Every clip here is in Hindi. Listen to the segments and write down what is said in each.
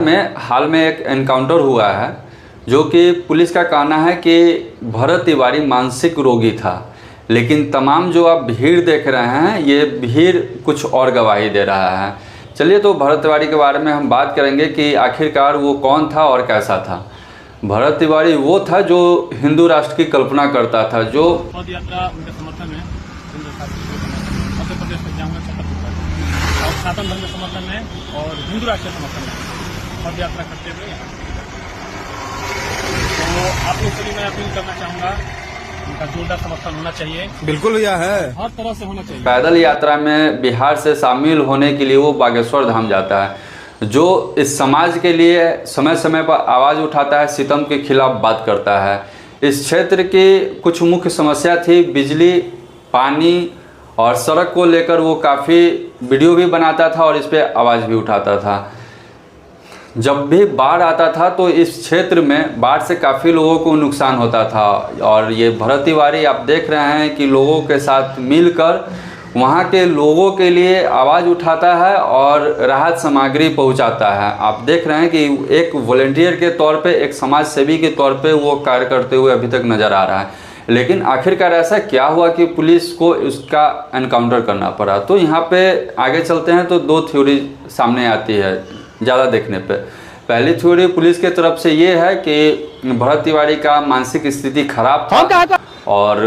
में हाल में एक एनकाउंटर हुआ है जो कि पुलिस का कहना है कि भरत तिवारी मानसिक रोगी था, लेकिन तमाम जो आप भीड़ देख रहे हैं ये भीड़ कुछ और गवाही दे रहा है। चलिए तो भरत तिवारी के बारे में हम बात करेंगे कि आखिरकार वो कौन था और कैसा था। भरत तिवारी वो था जो हिंदू राष्ट्र की कल्पना करता था, जो पद यात्रा उनके समर्थन में मध्य प्रदेश तक जाऊंगा और सनातन धर्म के समर्थन में और हिंदू राष्ट्र के समर्थन में पद यात्रा करते हुए यहाँ। तो आप लोग के लिए मैं अपील करना चाहूँगा, उनका जोरदार समर्थन होना चाहिए। बिल्कुल भैया है, हर तरह से होना चाहिए। पैदल यात्रा में बिहार से शामिल होने के लिए वो बागेश्वर धाम जाता है, जो इस समाज के लिए समय समय पर आवाज़ उठाता है, सितम के खिलाफ बात करता है। इस क्षेत्र की कुछ मुख्य समस्या थी बिजली, पानी और सड़क को लेकर वो काफ़ी वीडियो भी बनाता था और इस पर आवाज़ भी उठाता था। जब भी बाढ़ आता था तो इस क्षेत्र में बाढ़ से काफ़ी लोगों को नुकसान होता था और ये भरत तिवारी आप देख रहे हैं कि लोगों के साथ मिलकर वहाँ के लोगों के लिए आवाज़ उठाता है और राहत सामग्री पहुँचाता है। आप देख रहे हैं कि एक वॉलंटियर के तौर पे, एक समाज सेवी के तौर पे वो कार्य करते हुए अभी तक नज़र आ रहा है। लेकिन आखिरकार ऐसा क्या हुआ कि पुलिस को उसका एनकाउंटर करना पड़ा? तो यहाँ पे आगे चलते हैं तो दो थ्योरी सामने आती है ज़्यादा देखने पे। पहली थ्योरी पुलिस के तरफ से ये है कि भरत तिवारी का मानसिक स्थिति खराब था और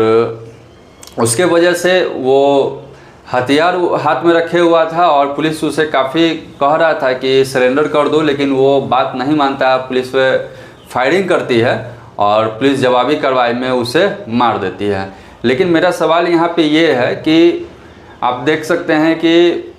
उसके वजह से वो हथियार हाथ में रखे हुआ था और पुलिस उसे काफ़ी कह रहा था कि सरेंडर कर दो, लेकिन वो बात नहीं मानता है। पुलिस पे फायरिंग करती है और पुलिस जवाबी कार्रवाई में उसे मार देती है। लेकिन मेरा सवाल यहाँ पे ये है कि आप देख सकते हैं कि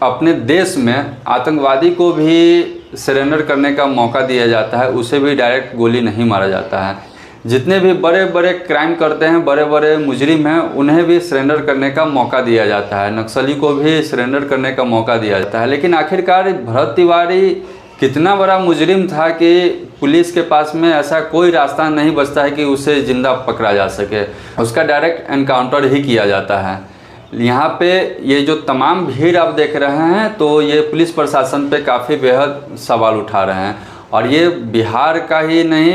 अपने देश में आतंकवादी को भी सरेंडर करने का मौका दिया जाता है, उसे भी डायरेक्ट गोली नहीं मारा जाता है। जितने भी बड़े बड़े क्राइम करते हैं, बड़े बड़े मुजरिम हैं, उन्हें भी सरेंडर करने का मौका दिया जाता है, नक्सली को भी सरेंडर करने का मौका दिया जाता है। लेकिन आखिरकार भरत तिवारी कितना बड़ा मुजरिम था कि पुलिस के पास में ऐसा कोई रास्ता नहीं बचता है कि उसे ज़िंदा पकड़ा जा सके, उसका डायरेक्ट एनकाउंटर ही किया जाता है। यहाँ पे ये जो तमाम भीड़ आप देख रहे हैं तो ये पुलिस प्रशासन पे काफ़ी बेहद सवाल उठा रहे हैं और ये बिहार का ही नहीं,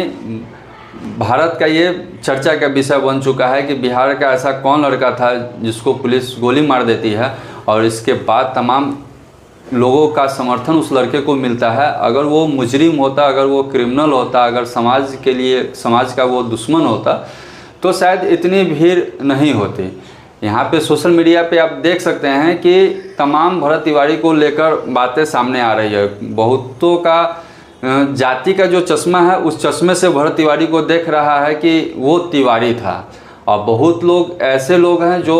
भारत का ये चर्चा का विषय बन चुका है कि बिहार का ऐसा कौन लड़का था जिसको पुलिस गोली मार देती है और इसके बाद तमाम लोगों का समर्थन उस लड़के को मिलता है। अगर वो मुजरिम होता, अगर वो क्रिमिनल होता, अगर समाज के लिए, समाज का वो दुश्मन होता तो शायद इतनी भीड़ नहीं होती। यहाँ पे सोशल मीडिया पे आप देख सकते हैं कि तमाम भरत तिवारी को लेकर बातें सामने आ रही है। बहुतों का जाति का जो चश्मा है उस चश्मे से भरत तिवारी को देख रहा है कि वो तिवारी था, और बहुत लोग ऐसे लोग हैं जो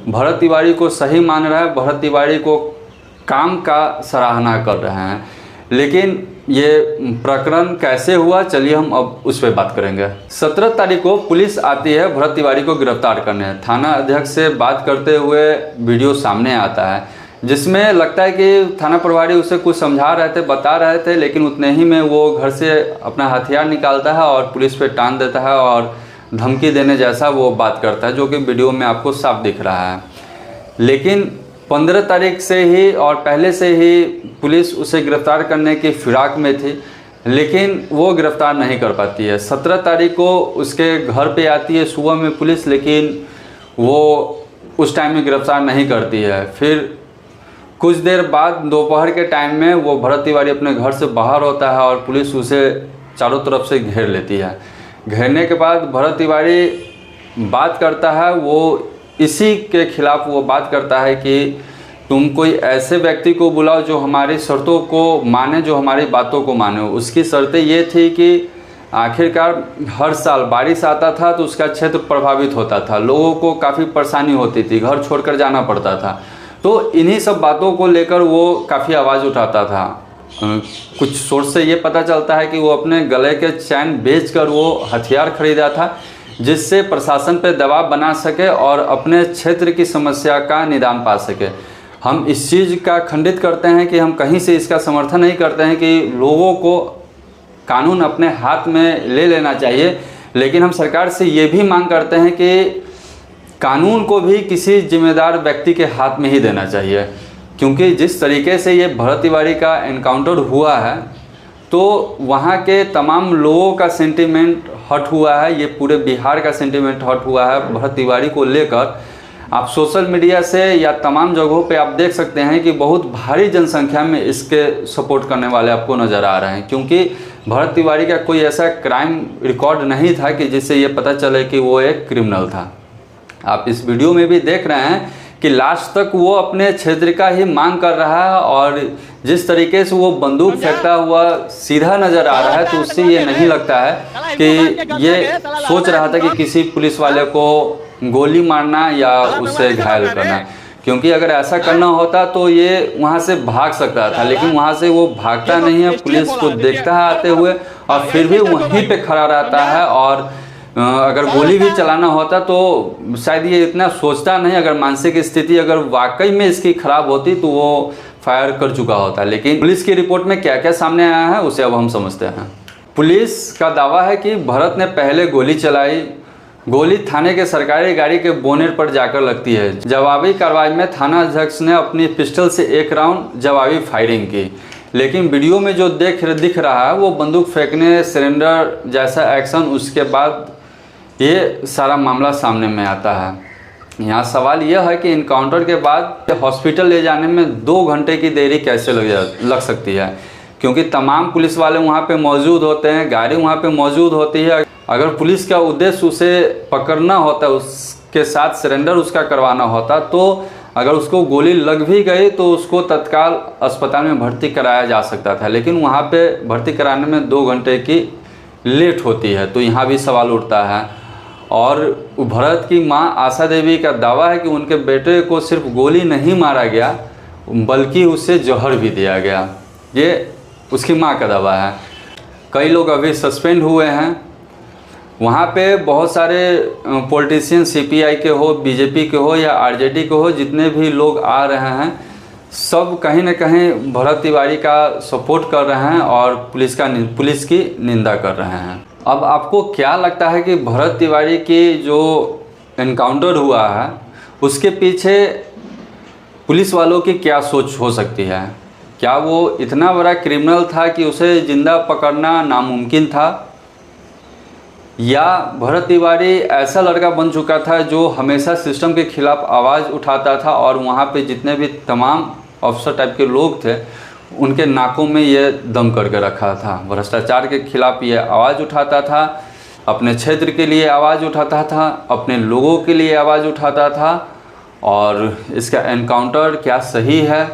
भरत तिवारी को सही मान रहे हैं, भरत तिवारी को काम का सराहना कर रहे हैं। लेकिन ये प्रकरण कैसे हुआ, चलिए हम अब उस पर बात करेंगे। 17 तारीख को पुलिस आती है भरत तिवारी को गिरफ्तार करने। थाना अध्यक्ष से बात करते हुए वीडियो सामने आता है जिसमें लगता है कि थाना प्रभारी उसे कुछ समझा रहे थे, बता रहे थे, लेकिन उतने ही में वो घर से अपना हथियार निकालता है और पुलिस पे टान देता है और धमकी देने जैसा वो बात करता है, जो कि वीडियो में आपको साफ दिख रहा है। लेकिन 15 तारीख से ही और पहले से ही पुलिस उसे गिरफ्तार करने की फिराक में थी, लेकिन वो गिरफ्तार नहीं कर पाती है। 17 तारीख को उसके घर पे आती है सुबह में पुलिस, लेकिन वो उस टाइम में गिरफ्तार नहीं करती है। फिर कुछ देर बाद दोपहर के टाइम में वो भरत तिवारी अपने घर से बाहर होता है और पुलिस उसे चारों तरफ से घेर लेती है। घेरने के बाद भरत तिवारी बात करता है, वो इसी के खिलाफ वो बात करता है कि तुम कोई ऐसे व्यक्ति को बुलाओ जो हमारी शर्तों को माने, जो हमारी बातों को माने। उसकी शर्तें ये थी कि आखिरकार हर साल बारिश आता था तो उसका क्षेत्र प्रभावित होता था, लोगों को काफ़ी परेशानी होती थी, घर छोड़कर जाना पड़ता था। तो इन्हीं सब बातों को लेकर वो काफ़ी आवाज़ उठाता था। कुछ सोर्स से ये पता चलता है कि वो अपने गले के चैन बेचकर वो हथियार खरीदा था, जिससे प्रशासन पर दबाव बना सके और अपने क्षेत्र की समस्या का निदान पा सके। हम इस चीज़ का खंडित करते हैं कि हम कहीं से इसका समर्थन नहीं करते हैं कि लोगों को कानून अपने हाथ में ले लेना चाहिए, लेकिन हम सरकार से ये भी मांग करते हैं कि कानून को भी किसी जिम्मेदार व्यक्ति के हाथ में ही देना चाहिए, क्योंकि जिस तरीके से ये भरत तिवारी का एनकाउंटर हुआ है तो वहाँ के तमाम लोगों का सेंटीमेंट हट हुआ है, ये पूरे बिहार का सेंटीमेंट हट हुआ है भरत तिवारी को लेकर। आप सोशल मीडिया से या तमाम जगहों पे आप देख सकते हैं कि बहुत भारी जनसंख्या में इसके सपोर्ट करने वाले आपको नज़र आ रहे हैं, क्योंकि भरत तिवारी का कोई ऐसा क्राइम रिकॉर्ड नहीं था कि जिससे ये पता चले कि वो एक क्रिमिनल था। आप इस वीडियो में भी देख रहे हैं कि लास्ट तक वो अपने क्षेत्र का ही मांग कर रहा है, और जिस तरीके से वो बंदूक फेंकता हुआ सीधा नज़र आ रहा है, तो उससे ये नहीं लगता है कि ये सोच रहा था कि किसी पुलिस वाले को गोली मारना या उससे घायल करना, क्योंकि अगर ऐसा करना होता तो ये वहाँ से भाग सकता था, लेकिन वहाँ से वो भागता नहीं है, पुलिस को देखता है आते हुए और फिर भी वहीं पे खड़ा रहता है। और अगर गोली भी चलाना होता तो शायद ये इतना सोचता नहीं, अगर मानसिक स्थिति अगर वाकई में इसकी खराब होती तो वो फायर कर चुका होता। लेकिन पुलिस की रिपोर्ट में क्या क्या सामने आया है उसे अब हम समझते हैं। पुलिस का दावा है कि भरत ने पहले गोली चलाई। गोली थाने के सरकारी गाड़ी के बोनेट पर जाकर लगती है। जवाबी कार्रवाई में थाना अध्यक्ष ने अपनी पिस्टल से एक राउंड जवाबी फायरिंग की, लेकिन वीडियो में जो दिख रहा है वो बंदूक फेंकने, सरेंडर जैसा एक्शन, उसके बाद ये सारा मामला सामने में आता है। यहाँ सवाल यह है कि इनकाउंटर के बाद हॉस्पिटल ले जाने में 2 घंटे की देरी कैसे लग सकती है, क्योंकि तमाम पुलिस वाले वहाँ पे मौजूद होते हैं, गाड़ी वहाँ पे मौजूद होती है। अगर पुलिस का उद्देश्य उसे पकड़ना होता, उसके साथ सरेंडर उसका करवाना होता, तो अगर उसको गोली लग भी गई तो उसको तत्काल अस्पताल में भर्ती कराया जा सकता था, लेकिन वहाँ पे भर्ती कराने में 2 घंटे की लेट होती है। तो यहाँ भी सवाल उठता है। और भरत की मां आशा देवी का दावा है कि उनके बेटे को सिर्फ गोली नहीं मारा गया, बल्कि उससे जहर भी दिया गया। ये उसकी मां का दावा है। कई लोग अभी सस्पेंड हुए हैं। वहाँ पे बहुत सारे पॉलिटिशियन, सीपीआई के हो, बीजेपी के हो या आरजेडी के हो, जितने भी लोग आ रहे हैं, सब कहीं न कहीं भरत तिवारी का सपोर्ट कर रहे हैं और पुलिस की निंदा कर रहे हैं। अब आपको क्या लगता है कि भरत तिवारी की जो एनकाउंटर हुआ है उसके पीछे पुलिस वालों की क्या सोच हो सकती है? क्या वो इतना बड़ा क्रिमिनल था कि उसे जिंदा पकड़ना नामुमकिन था, या भरत तिवारी ऐसा लड़का बन चुका था जो हमेशा सिस्टम के खिलाफ आवाज़ उठाता था और वहाँ पे जितने भी तमाम अफसर टाइप के लोग थे उनके नाकों में ये दम करके रखा था। भ्रष्टाचार के खिलाफ ये आवाज़ उठाता था, अपने क्षेत्र के लिए आवाज़ उठाता था, अपने लोगों के लिए आवाज़ उठाता था। और इसका एनकाउंटर क्या सही है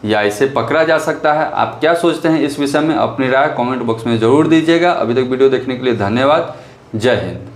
या इसे पकड़ा जा सकता है? आप क्या सोचते हैं इस विषय में? अपनी राय कमेंट बॉक्स में ज़रूर दीजिएगा। अभी तक वीडियो देखने के लिए धन्यवाद। जय हिंद।